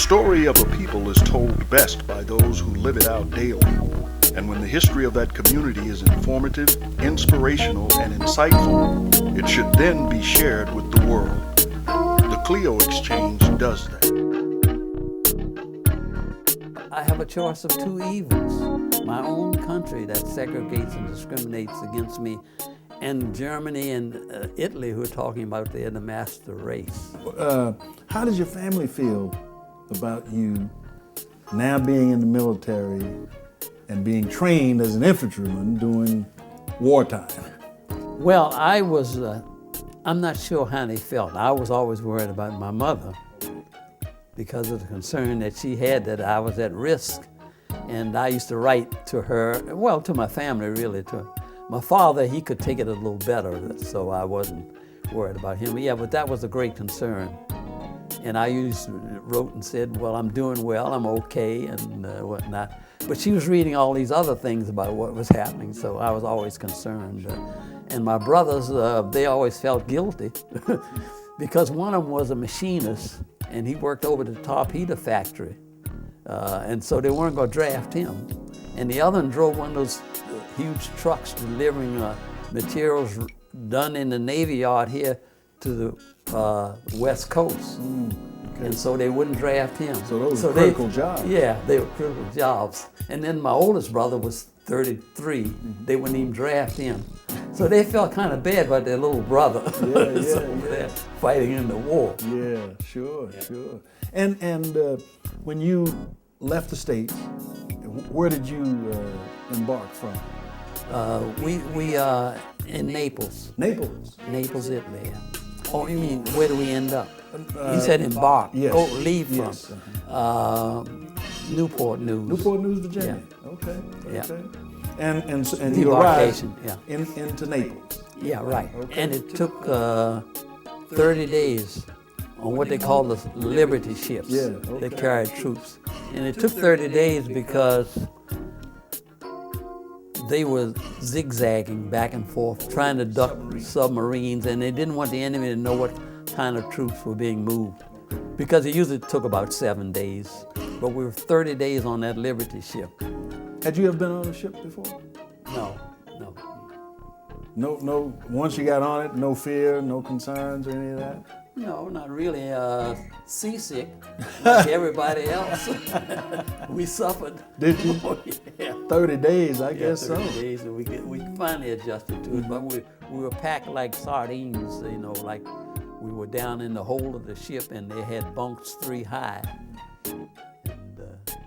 story of a people is told best by those who live it out daily. And when the history of that community is informative, inspirational, and insightful, it should then be shared with the world. The Clio Exchange does that. I have a choice of two evils. My own country that segregates and discriminates against me, and Germany and Italy, who are talking about they're the master race. How does your family feel about you now being in the military and being trained as an infantryman during wartime? Well, I'm not sure how they felt. I was always worried about my mother because of the concern that she had that I was at risk. And I used to write to her, well, to my family really, to my father. He could take it a little better, so I wasn't worried about him. Yeah, but that was a great concern. And I wrote and said, well, I'm doing well, I'm okay, and whatnot. But she was reading all these other things about what was happening, so I was always concerned. And my brothers, they always felt guilty because one of them was a machinist, and he worked over the torpedo factory. And so they weren't going to draft him. And the other one drove one of those huge trucks delivering materials done in the Navy Yard here to the West Coast. Okay. And so they wouldn't draft him. So those were critical jobs. Yeah, they were critical jobs. And then my oldest brother was 33. They wouldn't even draft him. So they felt kind of bad about their little brother. They're fighting in the war. Yeah, sure. And when you left the States, where did you embark from? We in Naples. Naples? Naples, Italy. Oh, you mean, where do we end up? You said embark. Yes. Oh, leave from. Yes. Newport News. Newport News, Virginia. Yeah. Okay. Yeah. And you arrived yeah. into Naples. Yeah, right. Okay. And it took 30 days on what they call the Liberty ships. Yeah, okay. They carried troops. And it took 30 days because they were zigzagging back and forth, trying to duck submarines, and they didn't want the enemy to know what kind of troops were being moved. Because it usually took about 7 days. But we were 30 days on that Liberty ship. Had you ever been on a ship before? No. No, once you got on it, no fear, no concerns or any of that? No, not really. Seasick, like everybody else. We suffered. Did you? Oh, yeah. 30 days, I guess 30 so. days, and we finally adjusted to it. But we were packed like sardines, like we were down in the hold of the ship, and they had bunks 3 high. And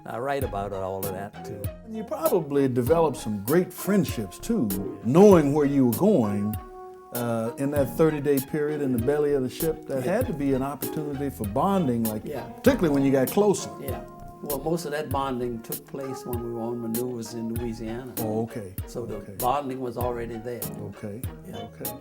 I write about all of that too. You probably developed some great friendships too, knowing where you were going. In that 30-day period in the belly of the ship, that had to be an opportunity for bonding, particularly when you got closer. Yeah. Well, most of that bonding took place when we were on maneuvers in Louisiana. Oh, okay. So the bonding was already there. Okay. Yeah. Okay.